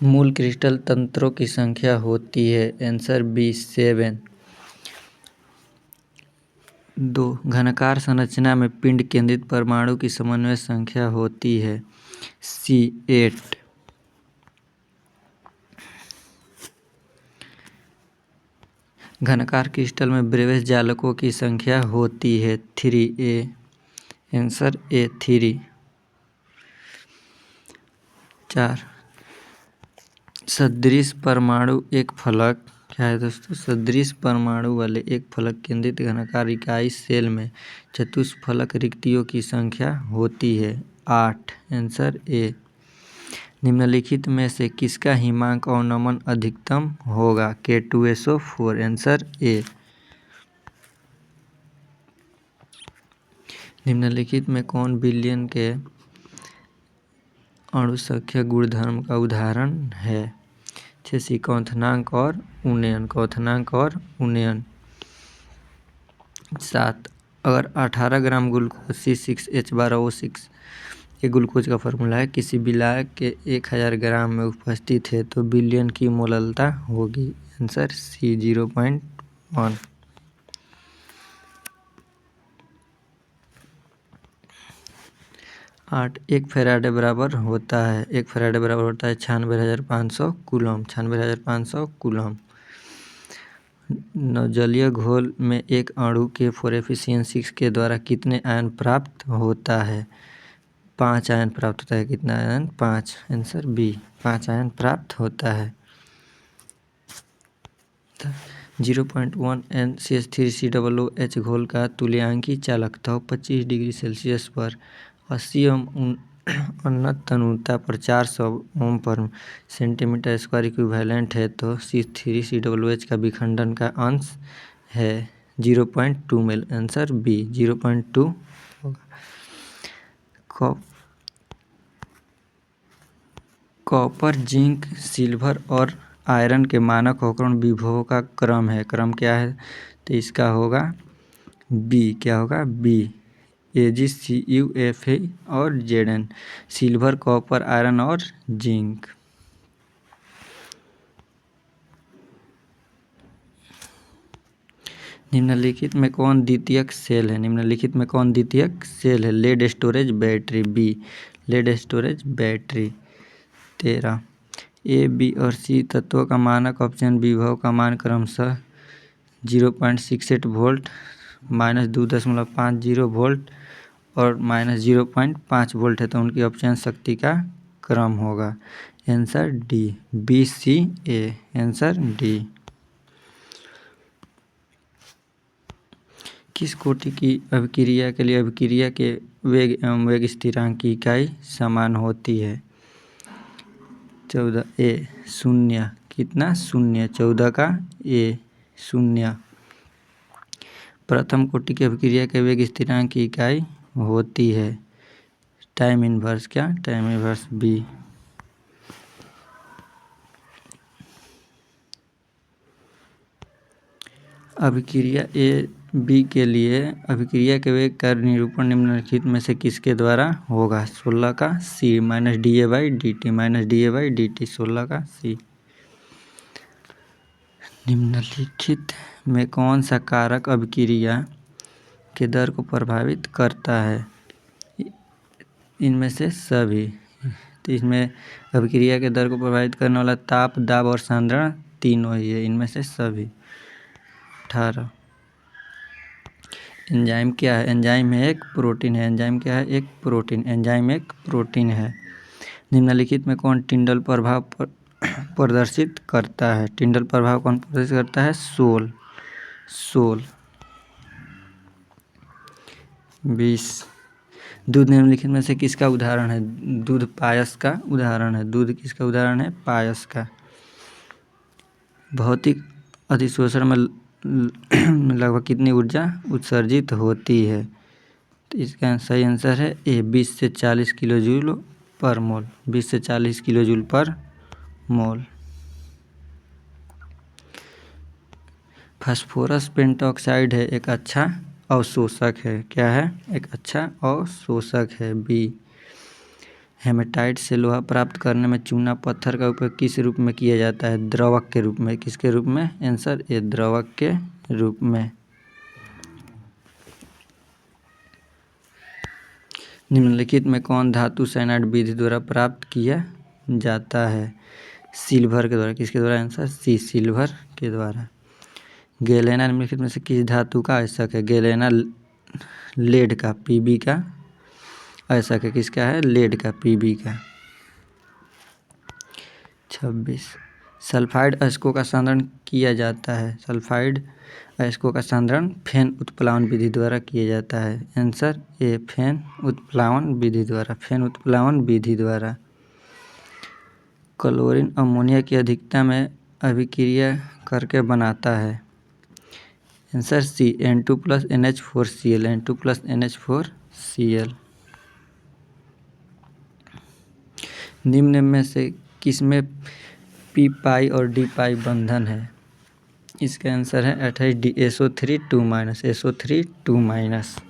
मूल क्रिस्टल तंत्रों की संख्या होती है। Answer B 7। 2 घनाकार संरचना में पिंड केंद्रित परमाणु की समन्वय संख्या होती है। सी 8। घनाकार क्रिस्टल में ब्रेविस जालकों की संख्या होती है 3a। Answer A 3। 4 सदृश परमाणु एक फलक, क्या है दोस्तों, सदृश परमाणु वाले एक फलक केंद्रित घनाकार इकाई सेल में चतुष्फलक रिक्तियों की संख्या होती है 8। Answer A. निम्नलिखित में से किसका हिमांक अवनमन अधिकतम होगा? K2SO4। Answer A. निम्नलिखित में कौन विलयन के अणुसंख्या गुणधर्म का उदाहरण है? जैसे क्वथनांक और उन्नयन। क्वथनांक और उन्नयन। 7 अगर 18 ग्राम ग्लूकोज C6H12O6 ये ग्लूकोज का फॉर्मूला है, किसी विलायक के 1000 ग्राम में उपस्थित है तो विलयन की मोललता होगी। Answer C 0.1। 8 1 फैराडे बराबर होता है 96,500 कूलम। 96,500 कूलम। नवजलीय घोल में एक अणु के 4Fe6 के द्वारा कितने आयन प्राप्त होता है? 5 आयन प्राप्त होता है। कितना आयन? 5। आंसर बी 5 आयन प्राप्त होता है। 0.1 NCH3COOH घोल का तुल्यांकी चालकता 25 डिग्री सेल्सियस पर 80 ओम उन्नत तनुता पर 400 ओम पर सेंटीमीटर स्क्वायर इक्विवेलेंट है तो C3COOH का विखंडन का अंश है 0.2 मिल। आंसर बी 0.2 होगा। कॉपर, जिंक, सिल्वर और आयरन के मानक अवकरण विभवों का क्रम है। क्रम क्या है? तो इसका होगा बी। क्या होगा? बी AgCuFe और Zn। सिल्वर, कॉपर, आयरन और जिंक। निम्नलिखित में कौन द्वितीयक सेल है? निम्नलिखित में कौन द्वितीयक सेल है? Lead storage battery. B lead storage battery. 13 A, B और सी तत्वों का मानक अपचयन विभव का मान क्रमशः 0.68 वोल्ट, -2.50 वोल्ट और -0.5 वोल्ट है तो उनकी अपचयन शक्ति का क्रम होगा। Answer D BCA। Answer D. किस कोटि की अभिक्रिया के लिए अभिक्रिया के वेग एवं वेग स्थिरांक की इकाई समान होती है? 14 ए 0। कितना? 0। 14 का ए 0। प्रथम कोटि की अभिक्रिया के वेग स्थिरांक की इकाई होती है टाइम इनवर्स। क्या? Time inverse B. अभिक्रिया ए बी के लिए अभिक्रिया के वेग का निरूपण निम्नलिखित में से किसके द्वारा होगा? 16 का सी -dA/dt। -dA/dt 16 का सी। निम्नलिखित में कौन सा कारक अभिक्रिया के दर को प्रभावित करता है? इनमें से सभी। तो इसमें अभिक्रिया के दर को प्रभावित करने वाला ताप, दाब और सांद्रण तीनों ही है। इनमें से सभी। 18 एंजाइम क्या है? एंजाइम एक प्रोटीन है। एंजाइम क्या है? एक प्रोटीन। एंजाइम एक प्रोटीन है। निम्नलिखित में कौन टिंडल प्रभाव प्रदर्शित करता है? टिंडल प्रभाव कौन प्रदर्शित करता है? सोल। 20 दूध निम्नलिखित में से किसका उदाहरण है? दूध पायस का उदाहरण है। दूध किसका उदाहरण है? पायस का। भौतिक अधिशोषण में लगभग कितनी ऊर्जा उत्सर्जित होती है? तो इसका सही आंसर है ए 20 से 40 किलो जूल पर मोल। 20 से 40 किलो जूल पर मोल। फास्फोरस पेंटॉक्साइड है एक अच्छा अवशोषक है। क्या है? एक अच्छा अवशोषक है। बी हेमेटाइट से लोहा प्राप्त करने में चूना पत्थर का उपयोग किस रूप में किया जाता है? द्रवक के रूप में। किसके रूप में? आंसर ए, द्रवक के रूप में। निम्नलिखित में कौन धातु साइनाइड विधि द्वारा प्राप्त किया जाता है? सिल्वर के द्वारा। किसके द्वारा? आंसर सी, सिल्वर के द्वारा। गैलेना निम्नलिखित में से किस धातु का आयस्क है? गैलेना लेड का, पीबी का आयस्क है। किसका है? लेड का, पीबी का। 26 सल्फाइड अयस्कों का सांद्रण किया जाता है। सल्फाइड अयस्कों का सांद्रण फेन उत्प्लावन विधि द्वारा किया जाता है। आंसर ए, फेन उत्प्लावन विधि द्वारा। फेन उत्प्लावन विधि द्वारा। क्लोरीन अमोनिया की अधिकता में अभिक्रिया करके बनाता है। Answer C, N2 + NH4Cl। N2 + NH4Cl। निम्न में से किसमें पी पाई और डी पाई बंधन है? इसका आंसर है 28D, SO3 2-, SO3 2-।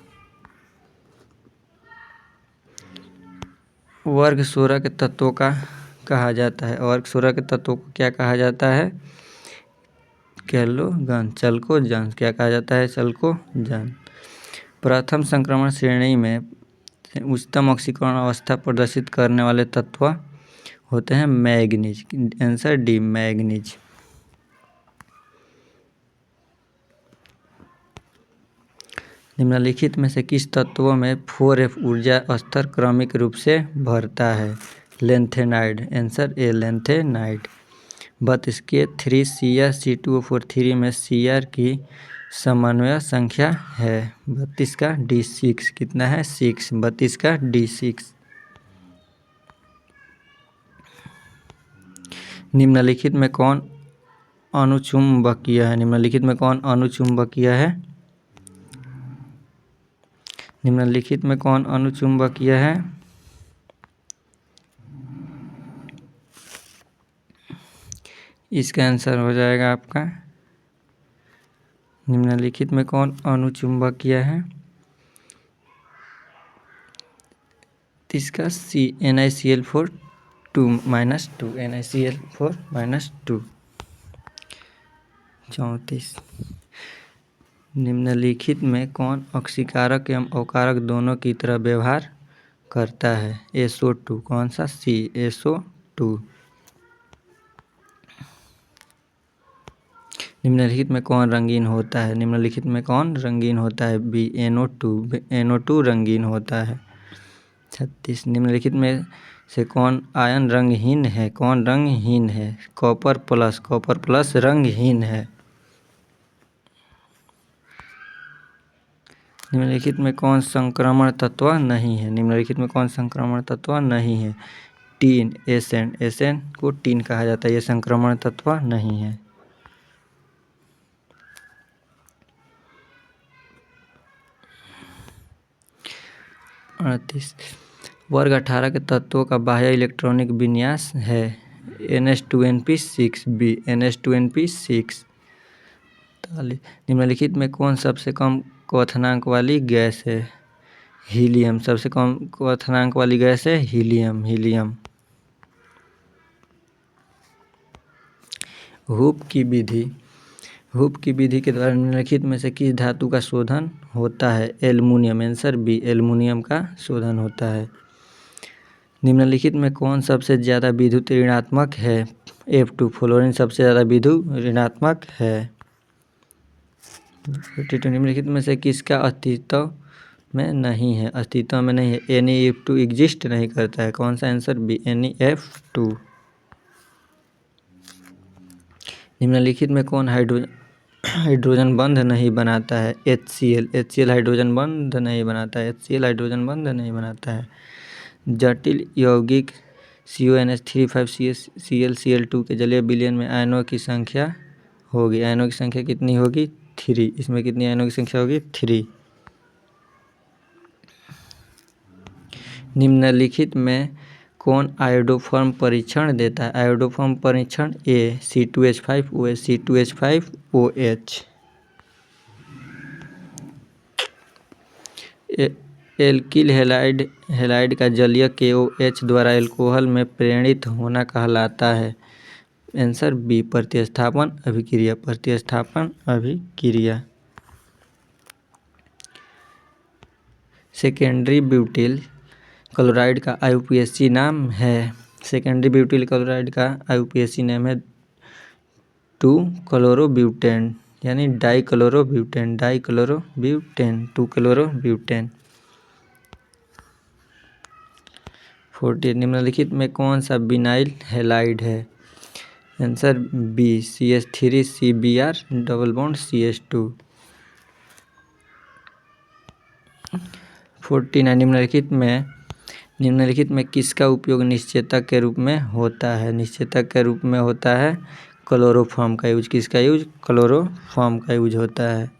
वर्ग 16 के तत्वों का कहा जाता है। वर्ग 16 के तत्वों को क्या कहा जाता है? कैलोगन, चलकोजन। क्या कहा जाता है? चलकोजन। प्रथम संक्रमण श्रेणी में उच्चतम ऑक्सीकरण अवस्था प्रदर्शित करने वाले तत्व होते हैं मैग्नीज। Answer D, manganese. निम्नलिखित में से किस तत्वों में 4F ऊर्जा स्तर क्रमिक रूप से बढ़ता है? लेंथेनाइड। Answer A, lanthanide. 32 के 3Cr C2O4 3 में Cr की समन्वय संख्या है 32 का D6। कितना है? 6। 32 का D6। निम्नलिखित में कौन अणुचुंबकीय है? निम्नलिखित में कौन अणुचुंबकीय है? निम्नलिखित में कौन अणुचुंबकीय है? इसका आंसर हो जाएगा आपका, निम्नलिखित में कौन अणुचुंबकीय है? इसका सी, NiCl4 2-, NiCl4 2। 34 निम्नलिखित में कौन ऑक्सीकारक एवं अवकारक दोनों की तरह व्यवहार करता है? SO2। कौन सा? सी, SO2। निम्नलिखित में कौन रंगीन होता है? निम्नलिखित में कौन रंगीन होता है? B, NO2। NO2 रंगीन होता है। 36 निम्नलिखित में से कौन आयन रंगहीन है? कौन रंगहीन है? कॉपर प्लस रंगहीन है। निम्नलिखित में कौन संक्रमण तत्व नहीं है? निम्नलिखित में कौन संक्रमण तत्व नहीं है? टीन, एसेंट को टीन कहा जाता है। ये संक्रमण तत्व नहीं है। वर्ग 18 के तत्वों का बाह्य इलेक्ट्रॉनिक विन्यास है। NH2NP6 B, NH2NP6। निम्नलिखित में कौन सबसे कम क्वथनांक वाली गैस है? हीलियम। सबसे कम क्वथनांक वाली गैस है हीलियम। हुप की विधि के द्वारा निम्नलिखित में से किस धातु का शोधन होता है? एल्युमिनियम। आंसर बी, एल्युमिनियम का शोधन होता है। निम्नलिखित में कौन सबसे ज़्यादा विद्युत ऋणात्मक है? F2, फ्लोरीन सबसे ज़्यादा विद्युत ऋणात्मक है। 52 निम्नलिखित में से किसका अस्तित्व में नहीं है? अस्तित्व में नहीं है। NeF2 एग्जिस्ट नहीं करता है। कौन सा? Answer B, NeF2। निम्नलिखित में कौन हाइड्रोजन बंध नहीं बनाता है? HCl हाइड्रोजन बंध नहीं बनाता है। HCl हाइड्रोजन बंध नहीं बनाता है। जटिल यौगिक CONH3 5ClCl2 के जलीय विलयन में आयनों की संख्या होगी। आयनों की संख्या कितनी होगी? 3। इसमें कितनी आयनों की संख्या होगी? 3। निम्नलिखित में कौन आयोडोफॉर्म परीक्षण देता है? आयोडोफॉर्म परीक्षण ए, C2H5OH C2H5OH। एल्किल हैलाइड का जलीय KOH द्वारा एल्कोहल में प्रेरित होना कहलाता है। आंसर बी प्रतिस्थापन अभिक्रिया। प्रतिस्थापन अभिक्रिया। सेकेंडरी ब्यूटिल क्लोराइड का IUPAC नाम है। सेकेंडरी ब्यूटिल क्लोराइड का IUPAC नाम है 2-क्लोरोब्यूटेन यानी डाइक्लोरोब्यूटेन 2-क्लोरोब्यूटेन। 40 निम्नलिखित में कौन सा विनाइल हैलाइड है? Answer B CH3CBr double bond CH2। 49 निम्नलिखित में किसका उपयोग निश्चेतक के रूप में होता है? निश्चेतक के रूप में होता है क्लोरोफॉर्म का यूज। किसका यूज? क्लोरोफॉर्म का यूज होता है।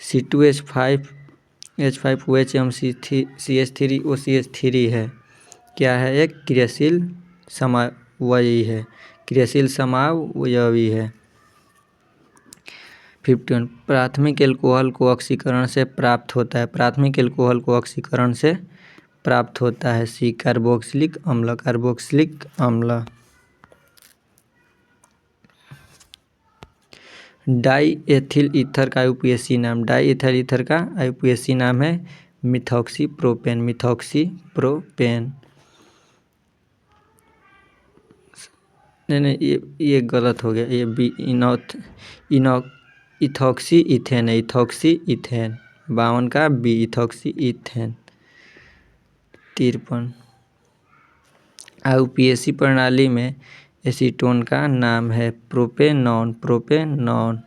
C2H5OH एवं CH3OCH3 है। क्या है? एक क्रियाशील समावयवी है। क्रियाशील समावयवी है। 51 प्राथमिक एल्कोहल को ऑक्सीकरण से प्राप्त होता है। प्राथमिक एल्कोहल को ऑक्सीकरण से प्राप्त होता है। सी कार्बोक्सिलिक अम्ल। कार्बोक्सिलिक अम्ल। डाई एथिल ईथर का IUPAC नाम। डाई एथिल ईथर का IUPAC नाम है मिथॉक्सीप्रोपेन। मिथॉक्सीप्रोपेन। नहीं ये गलत हो गया। ये बी इथॉक्सी इथेन है। इथॉक्सी इथेन 52 का बी इथॉक्सी इथेन। 53 IUPAC प्रणाली में एसीटोन का नाम है प्रोपेनॉन। प्रोपेनॉन।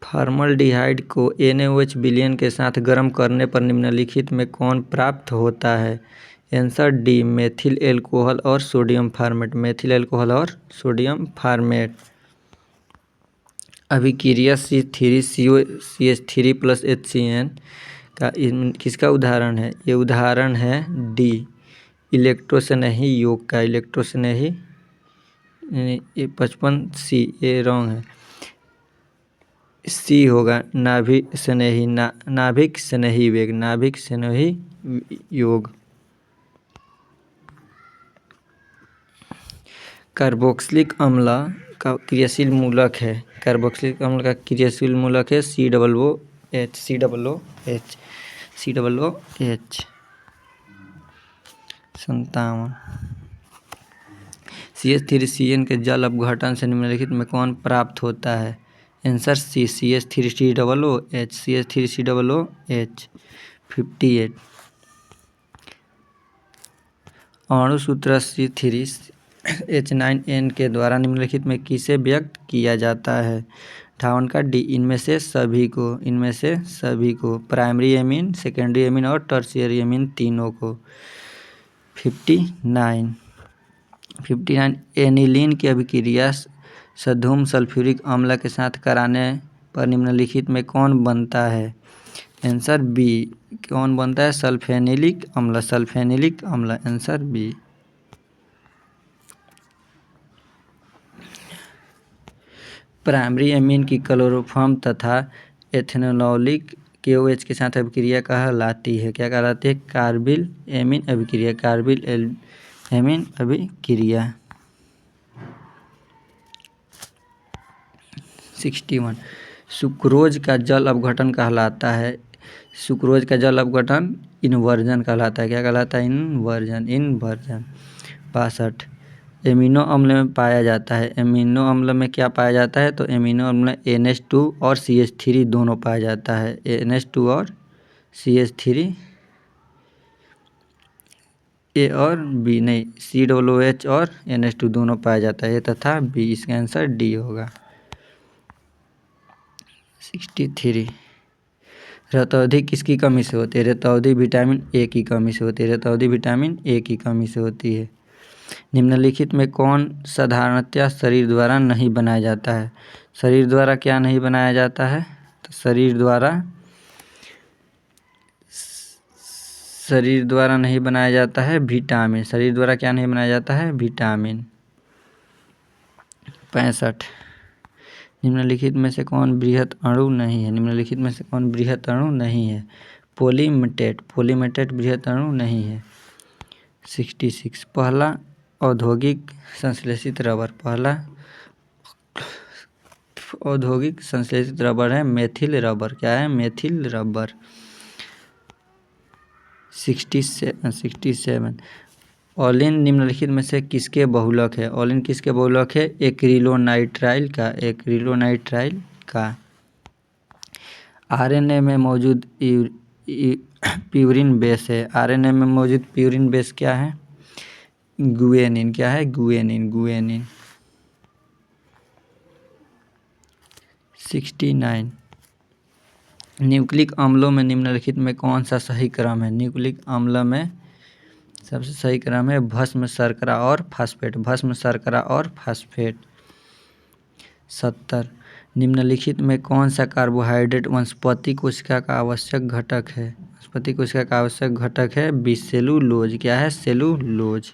फॉर्मल्डिहाइड को NaOH विलयन के साथ गर्म करने पर निम्नलिखित में कौन प्राप्त होता है? आंसर डी मेथिल एल्कोहल और सोडियम फॉर्मेट। मेथिल एल्कोहल और सोडियम फॉर्मेट। अभिक्रिया C3COCH3 + HCN का किसका उदाहरण है? ये उदाहरण है डी इलेक्ट्रोस्नेही योग का। इलेक्ट्रोस्नेही ये 55C ये रॉन्ग है। सी होगा नाभिक स्नेही नाभिक स्नेही वेग। नाभिक स्नेही योग। कार्बोक्सिलिक अम्ल का क्रियाशील मूलक है। कार्बोक्सिलिक अम्ल का क्रियाशील मूलक है COOH। COOH। 57 CH3CN के जल अपघटन से निम्नलिखित में कौन प्राप्त होता है? आंसर सी CH3COOH। CH3COOH। 58 अणुसूत्र C3H9N के द्वारा निम्नलिखित में किसे व्यक्त किया जाता है? 58 का डी इनमें से सभी को। इनमें से सभी को प्राइमरी एमीन, सेकेंडरी एमीन और टर्शियरी एमीन तीनों को। 59 एनिलीन की अभिक्रिया सधूम सल्फ्यूरिक अम्ल के साथ कराने पर निम्नलिखित में कौन बनता है? आंसर बी कौन बनता है? सल्फेनिलिक अम्ल। सल्फेनिलिक अम्ल। Answer B. प्राइमरी एमीन की क्लोरोफॉर्म तथा एथेनोलिक KOH के साथ अभिक्रिया कहलाती है। क्या कहलाती है? कार्बिल एमीन अभिक्रिया। कार्बिल एमीन अभिक्रिया। 61 सुक्रोज का जल अपघटन कहलाता है। सुक्रोज का जल अपघटन इन्वर्जन कहलाता है। क्या कहलाता है? इन्वर्जन। 62 एमिनो अम्ल में पाया जाता है। एमिनो अम्ल में क्या पाया जाता है? तो एमिनो अम्ल में NH2 और CH3 दोनों पाया जाता है। NH2 और CH3 ए और बी नहीं COOH और NH2 दोनों पाया जाता है तथा बी। इसका आंसर डी होगा। 63 रतौंधी किसकी कमी से होती है? रतौंधी विटामिन ए की कमी से होती है। रतौंधी विटामिन ए की कमी से होती है। निम्नलिखित में कौन साधारणतया शरीर द्वारा नहीं बनाया जाता है? शरीर द्वारा क्या नहीं बनाया जाता है? तो शरीर द्वारा नहीं बनाया जाता है विटामिन। शरीर द्वारा क्या नहीं बनाया जाता है? विटामिन। 65। निम्नलिखित में से कौन बृहत अणु नहीं है? निम्नलिखित में से कौन बृहत अणु नहीं है? पोलीमेटेट। पोलीमेटेट बृहत अणु नहीं है। 66। पहला औद्योगिक संश्लेषित रबर। पहला औद्योगिक संश्लेषित रबर है मेथिल रबर। क्या है? Methyl rubber. 67। ओलिन निम्नलिखित में से किसके बहुलक है? ओलिन किसके बहुलक है? एक्रिलोनाइट्राइल का। एक्रिलोनाइट्राइल का। आरएनए में मौजूद प्यूरिन बेस है। आरएनए में मौजूद प्यूरिन बेस क्या है? गुएनिन। क्या है? गुएनिन। गुएनिन। 69। न्यूक्लिक अम्लों में निम्नलिखित में कौन सा सही क्रम है? न्यूक्लिक अम्ल में सबसे सही क्रम है भस्म, शर्करा और फास्फेट। भस्म, शर्करा और फास्फेट। 70। निम्नलिखित में कौन सा कार्बोहाइड्रेट वनस्पति कोशिका का आवश्यक घटक है? वनस्पति कोशिका का आवश्यक घटक है सेलुलोज। क्या है? सेलुलोज।